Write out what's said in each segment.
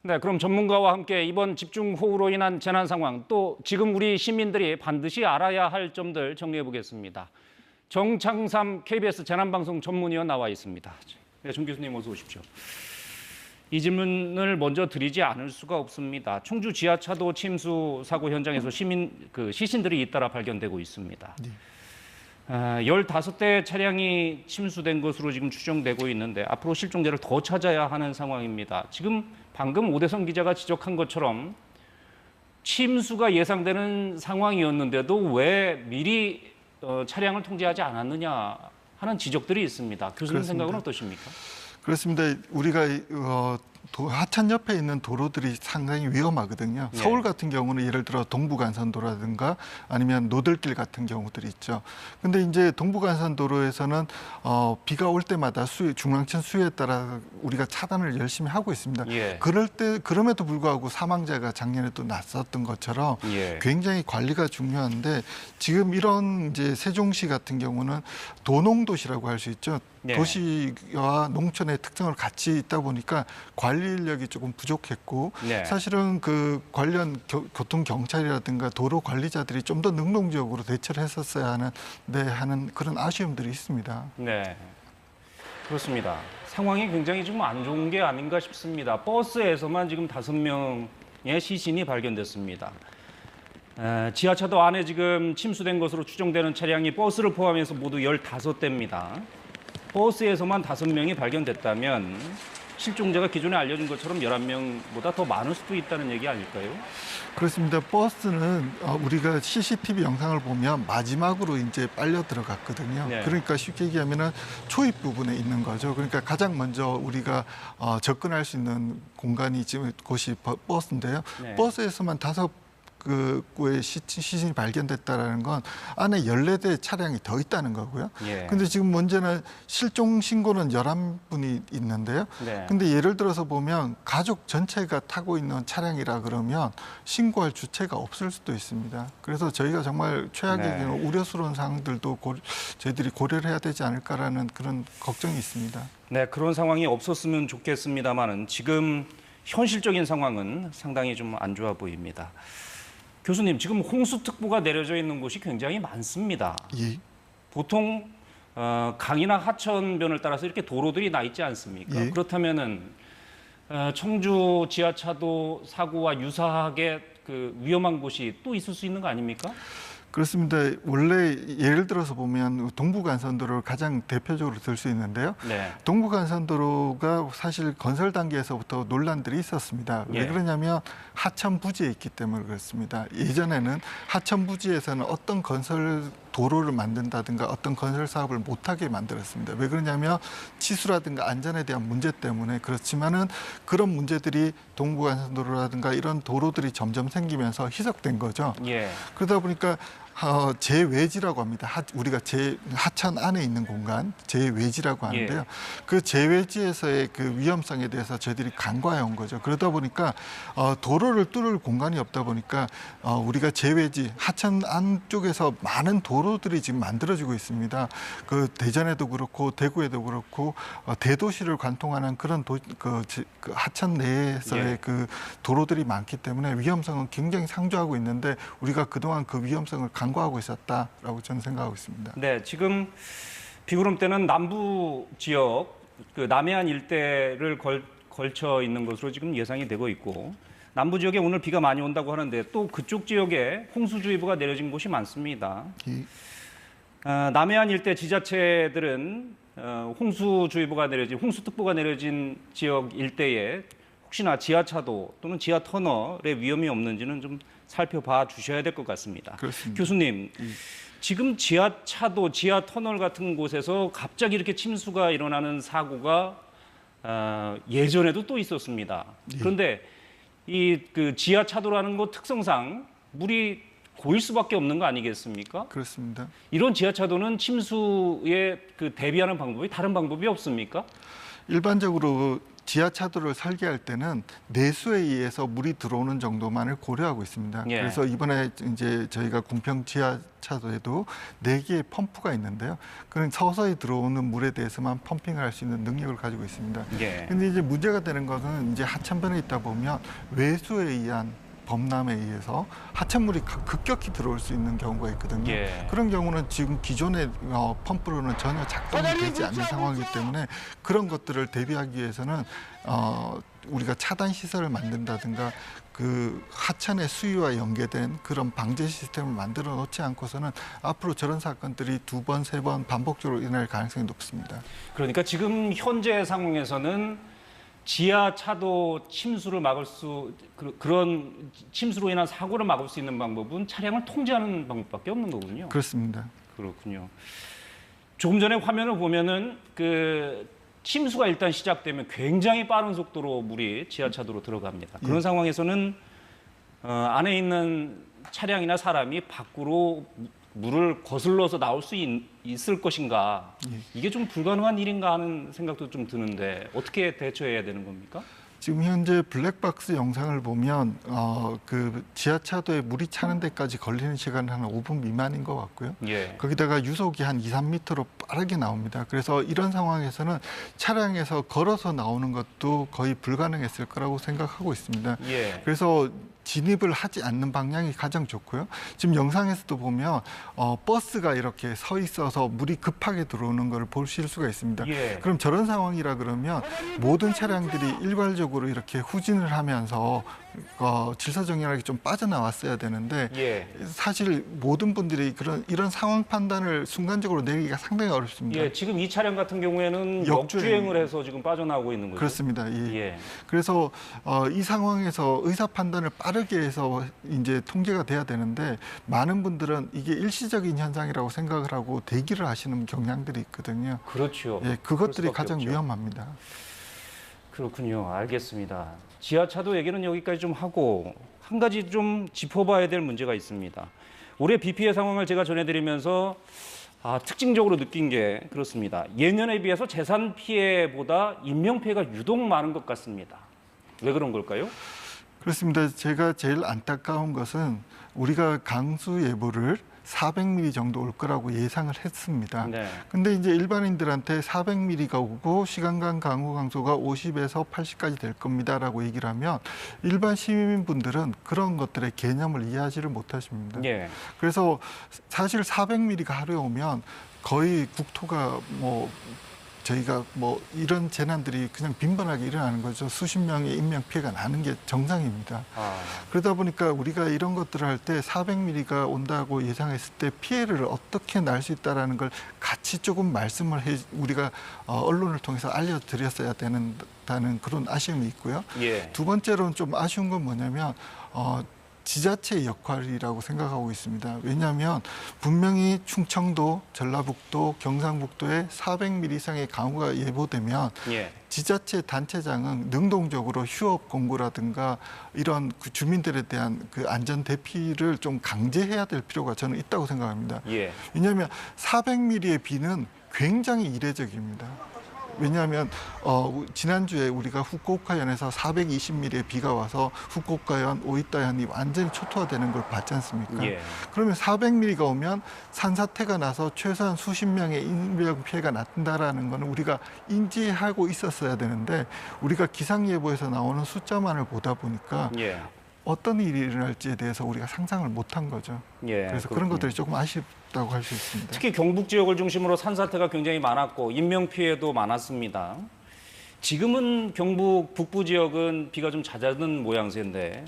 네, 그럼 전문가와 함께 이번 집중호우로 인한 재난 상황, 또 지금 우리 시민들이 반드시 알아야 할 점들 정리해 보겠습니다. 정창삼 KBS 재난방송 전문위원 나와 있습니다. 네, 정 교수님 어서 오십시오. 이 질문을 먼저 드리지 않을 수가 없습니다. 충주 지하차도 침수 사고 현장에서 시신들이 잇따라 발견되고 있습니다. 네. 15대 차량이 침수된 것으로 지금 추정되고 있는데 앞으로 실종자를 더 찾아야 하는 상황입니다. 지금 방금 오대성 기자가 지적한 것처럼 침수가 예상되는 상황이었는데도 왜 미리 차량을 통제하지 않았느냐 하는 지적들이 있습니다. 교수님 그렇습니다. 생각은 어떠십니까? 그렇습니다. 우리가 하천 옆에 있는 도로들이 상당히 위험하거든요. 네. 서울 같은 경우는 예를 들어 동부간선도라든가 아니면 노들길 같은 경우들이 있죠. 근데 이제 동부간선도로에서는 비가 올 때마다 중앙천 수위에 따라 우리가 차단을 열심히 하고 있습니다. 예. 그럼에도 불구하고 사망자가 작년에도 났었던 것처럼 예. 굉장히 관리가 중요한데 지금 이런 이제 세종시 같은 경우는 도농도시라고 할 수 있죠. 네. 도시와 농촌의 특성을 같이 있다 보니까 관리 인력이 조금 부족했고 네. 사실은 그 관련 교통 경찰이라든가 도로 관리자들이 좀 더 능동적으로 대처를 했었어야 하는 그런 아쉬움들이 있습니다. 네, 그렇습니다. 상황이 굉장히 좀 안 좋은 게 아닌가 싶습니다. 버스에서만 지금 5명의 시신이 발견됐습니다. 지하차도 안에 지금 침수된 것으로 추정되는 차량이 버스를 포함해서 모두 15대입니다. 버스에서만 5명이 발견됐다면 실종자가 기존에 알려진 것처럼 11명보다 더 많을 수도 있다는 얘기 아닐까요? 그렇습니다. 버스는 우리가 CCTV 영상을 보면 마지막으로 이제 빨려 들어갔거든요. 네. 그러니까 쉽게 얘기하면은 초입 부분에 있는 거죠. 그러니까 가장 먼저 우리가 접근할 수 있는 공간이 지금 곳이 버스인데요. 네. 버스에서만 5구의 시신이 발견됐다는 건 안에 14대 차량이 더 있다는 거고요. 예. 근데 지금 문제는 실종 신고는 11분이 있는데요. 네. 근데 예를 들어서 보면 가족 전체가 타고 있는 차량이라 그러면 신고할 주체가 없을 수도 있습니다. 그래서 저희가 정말 최악의 네. 경우 우려스러운 사항들도 저희들이 고려를 해야 되지 않을까라는 그런 걱정이 있습니다. 네, 그런 상황이 없었으면 좋겠습니다만은 지금 현실적인 상황은 상당히 좀 안 좋아 보입니다. 교수님, 지금 홍수특보가 내려져 있는 곳이 굉장히 많습니다. 예. 보통 강이나 하천변을 따라서 이렇게 도로들이 나 있지 않습니까? 예. 그렇다면은 청주 지하차도 사고와 유사하게 그 위험한 곳이 또 있을 수 있는 거 아닙니까? 그렇습니다. 원래 예를 들어서 보면 동부간선도로를 가장 대표적으로 들 수 있는데요. 네. 동부간선도로가 사실 건설 단계에서부터 논란들이 있었습니다. 예. 왜 그러냐면 하천 부지에 있기 때문에 그렇습니다. 예전에는 하천 부지에서는 어떤 건설 도로를 만든다든가 어떤 건설 사업을 못하게 만들었습니다. 왜 그러냐면 치수라든가 안전에 대한 문제 때문에 그렇지만은 그런 문제들이 동부간선도로라든가 이런 도로들이 점점 생기면서 희석된 거죠. 예. 그러다 보니까 제외지라고 합니다. 우리가 하천 안에 있는 공간, 제외지라고 하는데요. 예. 그 제외지에서의 그 위험성에 대해서 저희들이 간과해 온 거죠. 그러다 보니까 도로를 뚫을 공간이 없다 보니까 우리가 제외지, 하천 안쪽에서 많은 도로들이 지금 만들어지고 있습니다. 그 대전에도 그렇고 대구에도 그렇고 대도시를 관통하는 그런 그 하천 내에서의 예. 그 도로들이 많기 때문에 위험성은 굉장히 상조하고 있는데 우리가 그동안 그 위험성을 간과하고 있었다라고 저는 생각하고 있습니다. 네, 지금 비구름 때는 남부 지역, 그 남해안 일대를 걸쳐 있는 것으로 지금 예상이 되고 있고 남부 지역에 오늘 비가 많이 온다고 하는데 또 그쪽 지역에 홍수주의보가 내려진 곳이 많습니다. 남해안 일대 지자체들은 홍수특보가 내려진 지역 일대에 혹시나 지하차도 또는 지하 터널의 위험이 없는지는 좀 살펴봐 주셔야 될 것 같습니다. 그렇습니다. 교수님, 지금 지하차도, 지하 터널 같은 곳에서 갑자기 이렇게 침수가 일어나는 사고가 예전에도 또 있었습니다. 그런데 그 지하차도라는 것 특성상 물이 고일 수밖에 없는 거 아니겠습니까? 그렇습니다. 이런 지하차도는 침수에 그 대비하는 방법이 다른 방법이 없습니까? 일반적으로 지하차도를 설계할 때는 내수에 의해서 물이 들어오는 정도만을 고려하고 있습니다. 예. 그래서 이번에 이제 저희가 궁평 지하차도에도 4개의 펌프가 있는데요. 그런 서서히 들어오는 물에 대해서만 펌핑을 할 수 있는 능력을 가지고 있습니다. 예. 근데 이제 문제가 되는 것은 이제 하천변에 있다 보면 외수에 의한 범람에 의해서 하천물이 급격히 들어올 수 있는 경우가 있거든요. 예. 그런 경우는 지금 기존의 펌프로는 전혀 작동이 되지 않는 상황이기 때문에 그런 것들을 대비하기 위해서는 우리가 차단 시설을 만든다든가 그 하천의 수위와 연계된 그런 방제 시스템을 만들어 놓지 않고서는 앞으로 저런 사건들이 2번, 3번 반복적으로 일어날 가능성이 높습니다. 그러니까 지금 현재 상황에서는 지하차도 침수를 막을 그런 침수로 인한 사고를 막을 수 있는 방법은 차량을 통제하는 방법밖에 없는 거군요. 그렇습니다. 그렇군요. 조금 전에 화면을 보면은 그 침수가 일단 시작되면 굉장히 빠른 속도로 물이 지하차도로 들어갑니다. 그런 상황에서는 안에 있는 차량이나 사람이 밖으로 물을 거슬러서 나올 수 있을 것인가, 이게 좀 불가능한 일인가 하는 생각도 좀 드는데 어떻게 대처해야 되는 겁니까? 지금 현재 블랙박스 영상을 보면 그 지하차도에 물이 차는 데까지 걸리는 시간은 한 5분 미만인 것 같고요. 예. 거기다가 유속이 한 2, 3m로 빠르게 나옵니다. 그래서 이런 상황에서는 차량에서 걸어서 나오는 것도 거의 불가능했을 거라고 생각하고 있습니다. 예. 그래서 진입을 하지 않는 방향이 가장 좋고요. 지금 영상에서도 보면 버스가 이렇게 서 있어서 물이 급하게 들어오는 걸 보실 수가 있습니다. 예. 그럼 저런 상황이라 그러면 모든 차량들이 일괄적으로 이렇게 후진을 하면서 질서정연하게 좀 빠져나왔어야 되는데 예. 사실 모든 분들이 이런 상황 판단을 순간적으로 내리기가 상당히 어렵습니다. 예, 지금 이 차량 같은 경우에는 역주행을 해서 지금 빠져나오고 있는 거죠. 그렇습니다. 예. 예. 그래서 이 상황에서 의사 판단을 빠르게 해서 이제 통제가 돼야 되는데 많은 분들은 이게 일시적인 현상이라고 생각을 하고 대기를 하시는 경향들이 있거든요. 그렇죠. 예, 그것들이 그럴 수밖에 가장 없죠. 위험합니다. 그렇군요. 알겠습니다. 지하차도 얘기는 여기까지 좀 하고 한 가지 좀 짚어봐야 될 문제가 있습니다. 올해 비 피해 상황을 제가 전해드리면서 특징적으로 느낀 게 그렇습니다. 예년에 비해서 재산 피해보다 인명 피해가 유독 많은 것 같습니다. 왜 그런 걸까요? 그렇습니다. 제가 제일 안타까운 것은 우리가 강수 예보를 400mm 정도 올 거라고 예상을 했습니다. 네. 근데 이제 일반인들한테 400mm가 오고 시간간 강우 강수가 50에서 80까지 될 겁니다라고 얘기를 하면 일반 시민분들은 그런 것들의 개념을 이해하지를 못하십니다. 예. 그래서 사실 400mm가 하루에 오면 거의 국토가 저희가 이런 재난들이 그냥 빈번하게 일어나는 거죠. 수십 명의 인명 피해가 나는 게 정상입니다. 그러다 보니까 우리가 이런 것들을 할 때 400mm가 온다고 예상했을 때 피해를 어떻게 날 수 있다라는 걸 같이 조금 말씀을 우리가 언론을 통해서 알려드렸어야 된다는 그런 아쉬움이 있고요. 예. 두 번째로는 좀 아쉬운 건 뭐냐면 지자체의 역할이라고 생각하고 있습니다. 왜냐하면 분명히 충청도, 전라북도, 경상북도에 400mm 이상의 강우가 예보되면 예. 지자체 단체장은 능동적으로 휴업 공고라든가 이런 그 주민들에 대한 그 안전 대피를 좀 강제해야 될 필요가 저는 있다고 생각합니다. 예. 왜냐하면 400mm의 비는 굉장히 이례적입니다. 왜냐하면 지난주에 우리가 후쿠오카현에서 420mm의 비가 와서 후쿠오카현, 오이타현이 완전히 초토화되는 걸 봤지 않습니까? 예. 그러면 400mm가 오면 산사태가 나서 최소한 수십 명의 인명 피해가 났다라는 거는 우리가 인지하고 있었어야 되는데 우리가 기상예보에서 나오는 숫자만을 보다 보니까 예. 어떤 일이 일어날지에 대해서 우리가 상상을 못한 거죠. 예. 그래서 그렇군요. 그런 것들이 조금 아쉽다고 할 수 있습니다. 특히 경북 지역을 중심으로 산사태가 굉장히 많았고 인명 피해도 많았습니다. 지금은 경북 북부 지역은 비가 좀 잦아든 모양새인데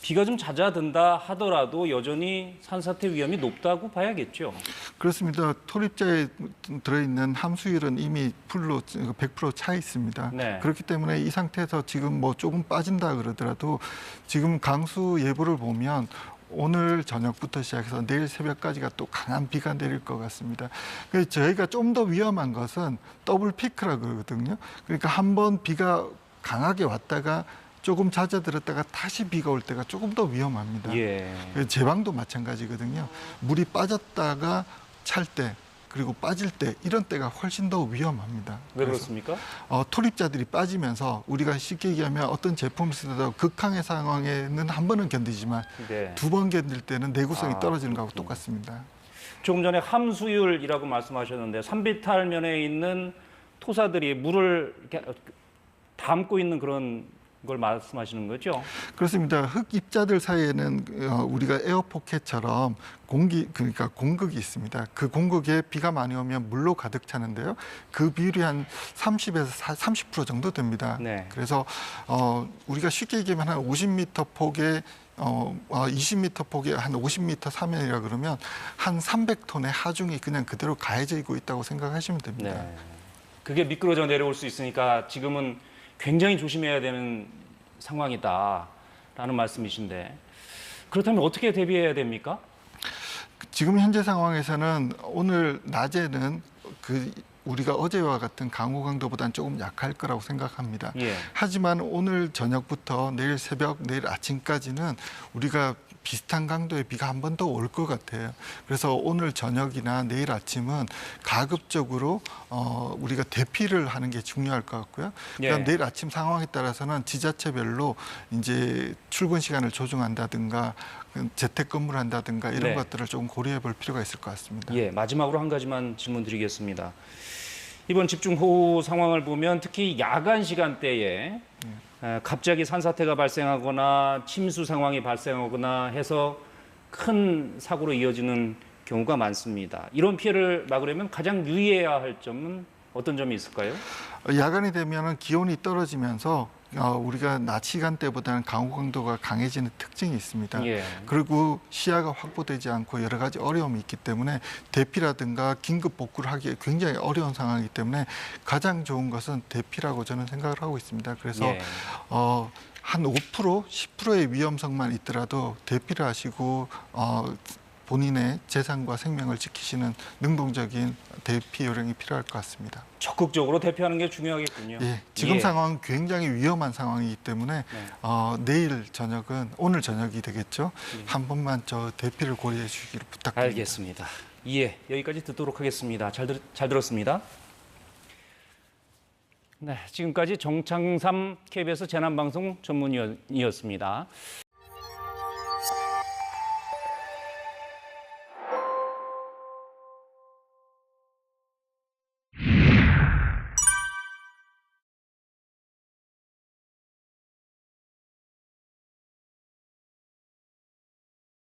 비가 좀 잦아든다 하더라도 여전히 산사태 위험이 높다고 봐야겠죠. 그렇습니다. 토립자에 들어있는 함수율은 이미 100% 차 있습니다. 네. 그렇기 때문에 이 상태에서 지금 조금 빠진다 그러더라도 지금 강수 예보를 보면 오늘 저녁부터 시작해서 내일 새벽까지가 또 강한 비가 내릴 것 같습니다. 그래서 저희가 좀 더 위험한 것은 더블 피크라 그러거든요. 그러니까 한번 비가 강하게 왔다가 조금 잦아들었다가 다시 비가 올 때가 조금 더 위험합니다. 예. 제방도 마찬가지거든요. 물이 빠졌다가 찰 때 그리고 빠질 때 이런 때가 훨씬 더 위험합니다. 왜 그래서, 그렇습니까? 투입자들이 빠지면서 우리가 쉽게 얘기하면 어떤 제품을 쓰다가 극항의 상황에는 한 번은 견디지만 네. 두 번 견딜 때는 내구성이 아, 떨어지는 거하고 똑같습니다. 조금 전에 함수율이라고 말씀하셨는데 산비탈면에 있는 토사들이 물을 이렇게 담고 있는 그런 걸 말씀하시는 거죠? 그렇습니다. 흙 입자들 사이에는 우리가 에어포켓처럼 그러니까 공극이 있습니다. 그 공극에 비가 많이 오면 물로 가득 차는데요. 그 비율이 한 30에서 30% 정도 됩니다. 네. 그래서 우리가 쉽게 얘기하면 한 50m 폭에 20m 폭에 한 50m 사면이라 그러면 한 300톤의 하중이 그냥 그대로 가해져 있고 생각하시면 됩니다. 네. 그게 미끄러져 내려올 수 있으니까 지금은 굉장히 조심해야 되는 상황이다라는 말씀이신데 그렇다면 어떻게 대비해야 됩니까? 지금 현재 상황에서는 오늘 낮에는 우리가 어제와 같은 강우 강도보다는 조금 약할 거라고 생각합니다. 예. 하지만 오늘 저녁부터 내일 새벽, 내일 아침까지는 우리가 비슷한 강도의 비가 한 번 더 올 것 같아요. 그래서 오늘 저녁이나 내일 아침은 가급적으로 우리가 대피를 하는 게 중요할 것 같고요. 그다음 예. 내일 아침 상황에 따라서는 지자체별로 이제 출근 시간을 조정한다든가 재택근무를 한다든가 이런 네. 것들을 조금 고려해 볼 필요가 있을 것 같습니다. 예, 마지막으로 한 가지만 질문드리겠습니다. 이번 집중호우 상황을 보면 특히 야간 시간대에 갑자기 산사태가 발생하거나 침수 상황이 발생하거나 해서 큰 사고로 이어지는 경우가 많습니다. 이런 피해를 막으려면 가장 유의해야 할 점은 어떤 점이 있을까요? 야간이 되면은 기온이 떨어지면서 우리가 낮 시간대보다는 강우 강도가 강해지는 특징이 있습니다. 예. 그리고 시야가 확보되지 않고 여러 가지 어려움이 있기 때문에 대피라든가 긴급 복구를 하기 굉장히 어려운 상황이기 때문에 가장 좋은 것은 대피라고 저는 생각을 하고 있습니다. 그래서 예. 한 5%, 10%의 위험성만 있더라도 대피를 하시고 본인의 재산과 생명을 지키시는 능동적인 대피 요령이 필요할 것 같습니다. 적극적으로 대피하는 게 중요하겠군요. 예, 지금 예. 상황은 굉장히 위험한 상황이기 때문에 내일 저녁은 오늘 저녁이 되겠죠. 한 번만 저 대피를 고려해 주시기를 부탁드립니다. 알겠습니다. 예, 여기까지 듣도록 하겠습니다. 잘 들었습니다. 네, 지금까지 정창삼 KBS 재난방송 전문위원이었습니다.